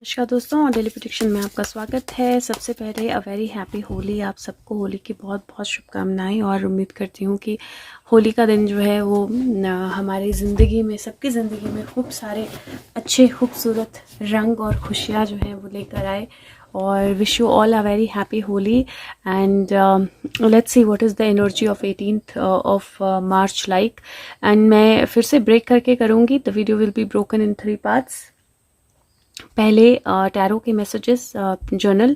नमस्कार दोस्तों, और डेली प्रेडिक्शन में आपका स्वागत है। सबसे पहले अ वेरी हैप्पी होली। आप सबको होली की बहुत बहुत शुभकामनाएं, और उम्मीद करती हूँ कि होली का दिन जो है वो हमारी ज़िंदगी में, सबकी ज़िंदगी में खूब सारे अच्छे खूबसूरत रंग और खुशियाँ जो हैं वो लेकर आए। और wish you all a very happy Holi. And let's see what is the energy of 18th of March like. And मैं फिर से ब्रेक करके करूँगी। The video will be broken in 3 parts. पहले टैरो के messages, journal,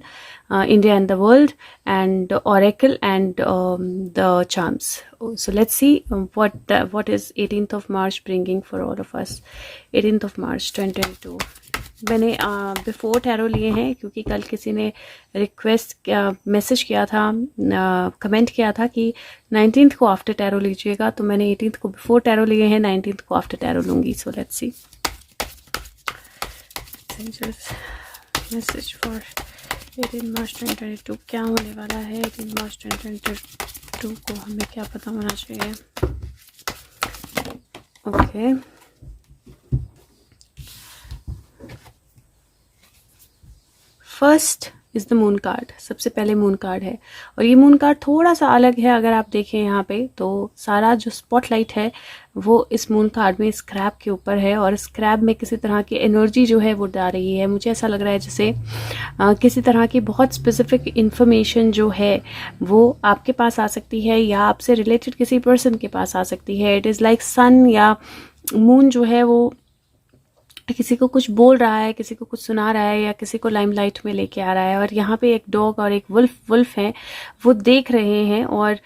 India and the world, and oracle and the charms. So let's see what is 18th of March bringing for all of us. 18th of March 2022. मैंने before tarot लिए हैं क्योंकि कल किसी ने request message किया था, comment किया था कि 19th को आफ्टर टैरो लीजिएगा, तो मैंने 18th को बिफोर टैरो लिए हैं, 19th को आफ्टर टैरो लूँगी. सो लेट्स सी मैसेज फॉर 18 मार्च 2022. क्या होने वाला है 18 मार्च 2022 को, हमें क्या पता होना चाहिए. Okay, first is the moon card. सबसे पहले मून कार्ड है, और ये मून कार्ड थोड़ा सा अलग है. अगर आप देखें यहाँ पे तो सारा जो स्पॉटलाइट है वो इस मून कार्ड में स्क्रैब के ऊपर है, और स्क्रैब में किसी तरह की एनर्जी जो है वो डाल रही है. मुझे ऐसा लग रहा है जैसे किसी तरह की बहुत स्पेसिफिक इंफॉर्मेशन जो है वो आपके पास आ सकती है, या आपसे रिलेटेड किसी पर्सन के पास आ सकती है. इट इज़ लाइक सन या मून जो है वो किसी को कुछ बोल रहा है, किसी को कुछ सुना रहा है, या किसी को लाइमलाइट में लेके आ रहा है. और यहाँ पे एक डॉग और एक वुल्फ है, वो देख रहे हैं, और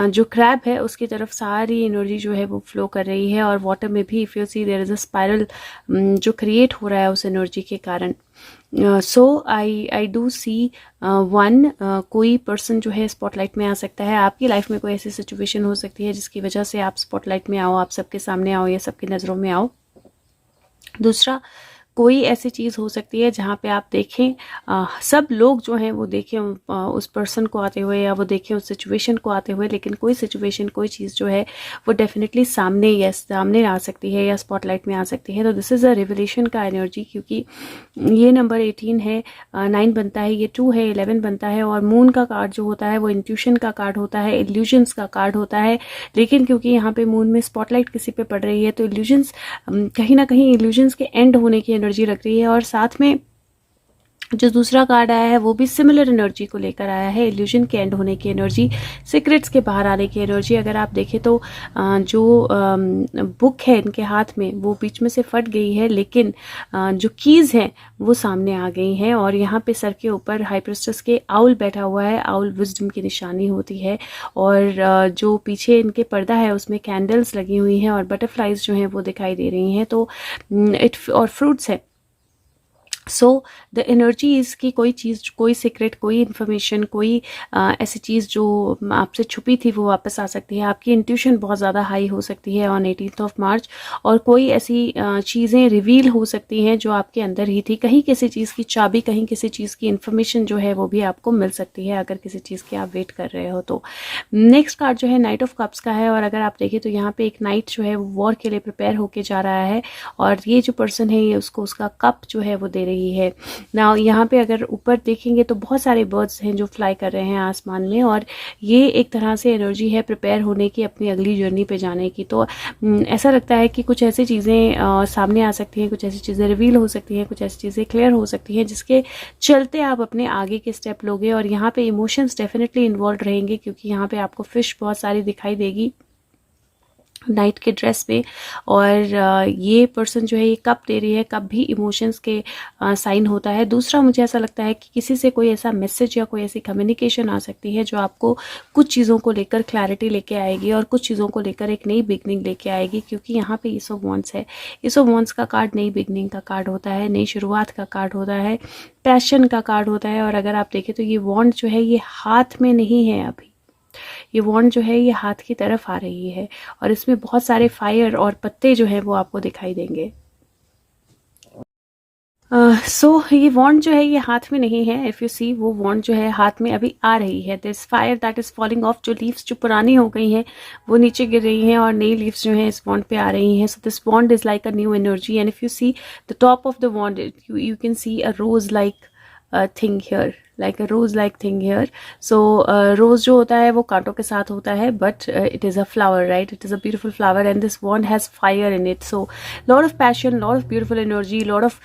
जो क्रैब है उसकी तरफ सारी एनर्जी जो है वो फ्लो कर रही है. और वाटर में भी if you see there is a spiral जो क्रिएट हो रहा है उस एनर्जी के कारण. So I do see one, कोई पर्सन जो है स्पॉटलाइट में आ सकता है. आपकी लाइफ में कोई ऐसी सिचुएशन हो सकती है जिसकी वजह से आप स्पॉटलाइट में आओ, आप सबके सामने आओ, या सबकी नज़रों में आओ. दूसरा, कोई ऐसी चीज़ हो सकती है जहाँ पे आप देखें, सब लोग जो हैं वो देखें उस पर्सन को आते हुए, या वो देखें उस सिचुएशन को आते हुए, लेकिन कोई सिचुएशन, कोई चीज़ जो है वो डेफिनेटली सामने आ सकती है या स्पॉटलाइट में आ सकती है. तो दिस इज़ अ रिवलेशन का एनर्जी, क्योंकि ये नंबर 18 है, 9 बनता है, ये 2 है, 11 बनता है. और मून का कार्ड जो होता है वो इंट्यूशन का कार्ड होता है, इल्यूजन्स का कार्ड होता है. लेकिन क्योंकि यहाँ पे मून में स्पॉटलाइट किसी पे पड़ रही है, तो इल्यूजन्स, कहीं ना कहीं इल्यूजन्स के एंड होने की एनर्जी लग रही है. और साथ में जो दूसरा कार्ड आया है वो भी सिमिलर एनर्जी को लेकर आया है, इल्यूजन के एंड होने की एनर्जी, सीक्रेट्स के बाहर आने की एनर्जी. अगर आप देखें तो जो बुक है इनके हाथ में वो बीच में से फट गई है, लेकिन जो कीज़ हैं वो सामने आ गई हैं. और यहाँ पे सर के ऊपर हाई प्रिस्टेस के आउल बैठा हुआ है. आउल विजडम की निशानी होती है. और जो पीछे इनके पर्दा है उसमें कैंडल्स लगी हुई हैं, और बटरफ्लाइज जो हैं वो दिखाई दे रही हैं. तो और फ्रूट्स है. सो द एनर्जी इज़ की कोई चीज़, कोई सीक्रेट, कोई इन्फॉर्मेशन, कोई ऐसी चीज़ जो आपसे छुपी थी वो वापस आ सकती है. आपकी इंट्यूशन बहुत ज़्यादा हाई हो सकती है ऑन 18th ऑफ मार्च, और कोई ऐसी चीज़ें रिवील हो सकती हैं जो आपके अंदर ही थी. कहीं किसी चीज़ की चाबी, कहीं किसी चीज़ की इन्फॉर्मेशन जो है वो भी आपको मिल सकती है, अगर किसी चीज़ की आप वेट कर रहे हो तो. नेक्स्ट कार्ड जो है नाइट ऑफ कप्स का है, और अगर आप देखें तो यहाँ पे एक नाइट जो है वो वॉर के लिए प्रिपेयर होके जा रहा है, और ये जो पर्सन है ये उसको उसका कप जो है वो दे रही है. ना यहाँ पे अगर ऊपर देखेंगे तो बहुत सारे बर्ड्स हैं जो फ्लाई कर रहे हैं आसमान में, और ये एक तरह से एनर्जी है प्रिपेयर होने की, अपनी अगली जर्नी पे जाने की. तो ऐसा लगता है कि कुछ ऐसी चीज़ें सामने आ सकती हैं, कुछ ऐसी चीज़ें रिवील हो सकती हैं, कुछ ऐसी चीज़ें क्लियर हो सकती हैं जिसके चलते आप अपने आगे के स्टेप लोगे. और यहाँ पे इमोशंस डेफिनेटली इन्वॉल्व रहेंगे, क्योंकि यहाँ पे आपको फिश बहुत सारी दिखाई देगी नाइट के ड्रेस पे. और ये पर्सन जो है ये कप दे रही है. कप भी इमोशंस के साइन होता है. दूसरा, मुझे ऐसा लगता है कि किसी से कोई ऐसा मैसेज या कोई ऐसी कम्युनिकेशन आ सकती है जो आपको कुछ चीज़ों को लेकर क्लैरिटी लेके आएगी, और कुछ चीज़ों को लेकर एक नई बिगनिंग लेके आएगी. क्योंकि यहाँ पे ईस ऑफ वॉन्ड्स है. ईस ऑफ वॉन्ड्स का कार्ड नई बिगनिंग का कार्ड होता है, नई शुरुआत का कार्ड होता है, पैशन का कार्ड होता है. और अगर आप देखें तो ये वॉन्ड जो है ये हाथ में नहीं है अभी, ये वॉन्ड जो है ये हाथ की तरफ आ रही है, और इसमें बहुत सारे फायर और पत्ते जो है वो आपको दिखाई देंगे. सो ये वॉन्ड जो है ये हाथ में नहीं है, इफ़ यू सी वो वॉन्ड जो है हाथ में अभी आ रही है। This fire that is falling of, जो लीव्स जो पुरानी हो गई हैं वो नीचे गिर रही हैं और नई लीव्स जो हैं इस वॉन्ड पे आ रही हैं। So this wand is like a new energy and if you see the top of the wand you can see a rose like thing here, like a rose like thing here. So rose जो होता है वो कांटों के साथ होता है, but it is a flower, right? It is a beautiful flower and this wand has fire in it. So lot of passion, lot of beautiful energy, lot of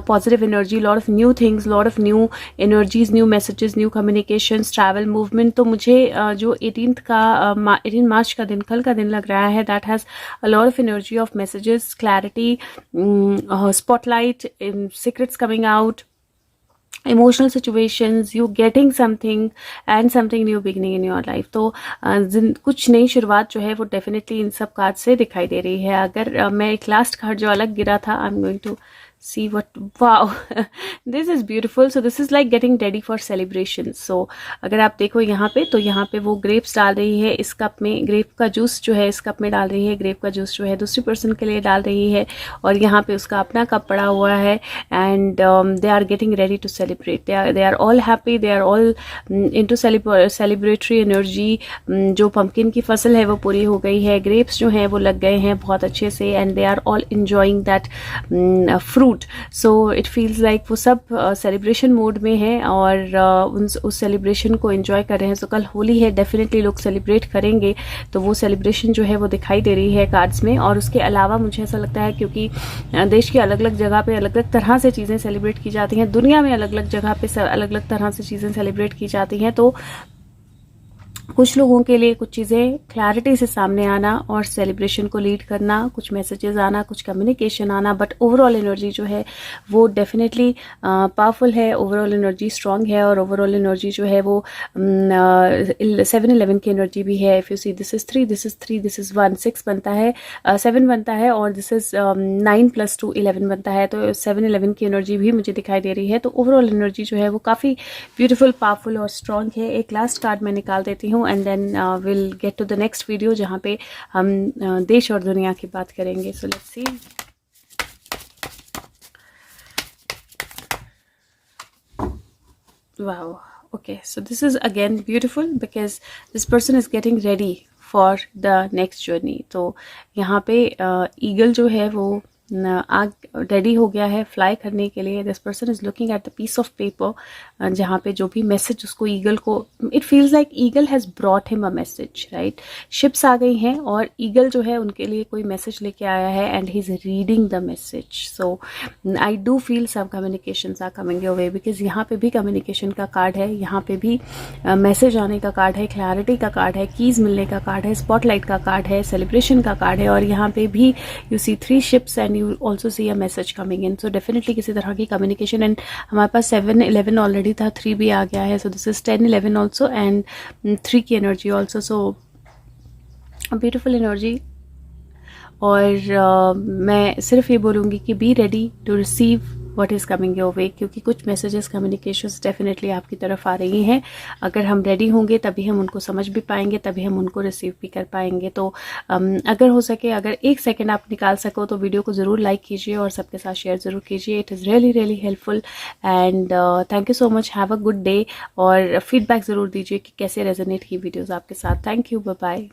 positive energy, lot of new things, lot of new energies, new messages, new communications, travel, movement. तो मुझे जो 18th का 18 मार्च का दिन, कल का दिन लग रहा है, that has a lot of energy of messages, clarity, spotlight, secrets coming out, emotional situations, you getting something and something new beginning in your life. तो कुछ नई शुरुआत जो है वो डेफिनेटली इन सब कार्ड से दिखाई दे रही है। अगर मैं एक लास्ट कार्ड जो अलग गिरा था, I am going to see what, wow this is beautiful. So this is like getting ready for celebration. So अगर आप देखो यहाँ पे, तो यहाँ पे वो ग्रेप्स डाल रही है इस कप में, ग्रेप का जूस जो है इस कप में डाल रही है, ग्रेप का जूस जो है दूसरी पर्सन के लिए डाल रही है और यहाँ पे उसका अपना कप पड़ा हुआ है and they are getting ready to celebrate, they are all happy, they are all into celebratory energy. जो पंपकिन की फसल है वो पूरी हो गई है, ग्रेप्स जो हैं वो लग गए हैं बहुत अच्छे से and they are all enjoying that fruit. So it feels like वो सब सेलिब्रेशन मोड में है और उस सेलिब्रेशन को एंजॉय कर रहे हैं। सो कल होली है, डेफिनेटली लोग सेलिब्रेट करेंगे, तो वो सेलिब्रेशन जो है वो दिखाई दे रही है कार्ड्स में। और उसके अलावा मुझे ऐसा लगता है क्योंकि देश की अलग अलग जगह पे अलग अलग तरह से चीज़ें सेलिब्रेट की जाती हैं, दुनिया में अलग अलग जगह पे अलग अलग तरह से चीज़ें सेलिब्रेट की जाती हैं, तो कुछ लोगों के लिए कुछ चीज़ें क्लैरिटी से सामने आना और सेलिब्रेशन को लीड करना, कुछ मैसेजेस आना, कुछ कम्युनिकेशन आना, बट ओवरऑल एनर्जी जो है वो डेफिनेटली पावरफुल है, ओवरऑल एनर्जी स्ट्रांग है और ओवरऑल एनर्जी जो है वो 7-11 की एनर्जी भी है। If you see this is 3, this is 3, this is 1, 6 बनता है, 7 बनता है और दिस इज़ 9 + 2 11 बनता है, तो 7-11 की एनर्जी भी मुझे दिखाई दे रही है। तो ओवरऑल एनर्जी जो है वो काफ़ी ब्यूटीफुल, पावरफुल और स्ट्रांग है। एक लास्ट कार्ड मैं निकाल देती हूँ and then will get to the next video जहाँ पे हम देश और दुनिया की बात करेंगे। So let's see. Wow, okay, so this is again beautiful because this person is getting ready for the next journey. तो यहाँ पे ईगल जो है वो आग रेडी हो गया है फ्लाई करने के लिए। This person is looking at the piece of paper जहाँ पे जो भी मैसेज उसको ईगल को, it feels like eagle has brought him a message, right. Ships आ गई हैं और ईगल जो है उनके लिए कोई मैसेज लेके आया है and he is reading the message. So I do feel some communications are coming your way because यहाँ पे भी कम्युनिकेशन का कार्ड है, यहाँ पे भी मैसेज आने का कार्ड है, क्लैरिटी का कार्ड है, कीज़ मिलने का कार्ड है, स्पॉटलाइट का कार्ड है, सेलिब्रेशन का कार्ड है और यहाँ पे भी you see 3 ships and you also see a message coming in. So definitely किसी तरह की communication and हमारे पास 7-11 ऑलरेडी था, 3 भी आ गया है, so this is 10-11 also and 3 की energy also, so a beautiful energy। और मैं सिर्फ ये बोलूँगी कि be ready to receive what is coming your way, क्योंकि कुछ मैसेजेस, कम्युनिकेशंस डेफिनेटली आपकी तरफ आ रही हैं। अगर हम रेडी होंगे तभी हम उनको समझ भी पाएंगे, तभी हम उनको रिसीव भी कर पाएंगे। तो अगर हो सके, अगर 1 सेकेंड आप निकाल सको तो वीडियो को ज़रूर लाइक कीजिए और सबके साथ शेयर ज़रूर कीजिए। It is really really helpful and thank you so much. Have a good day और फीडबैक ज़रूर दीजिए कि कैसे रेजोनेट की वीडियोज़ आपके साथ। Thank you, bye bye.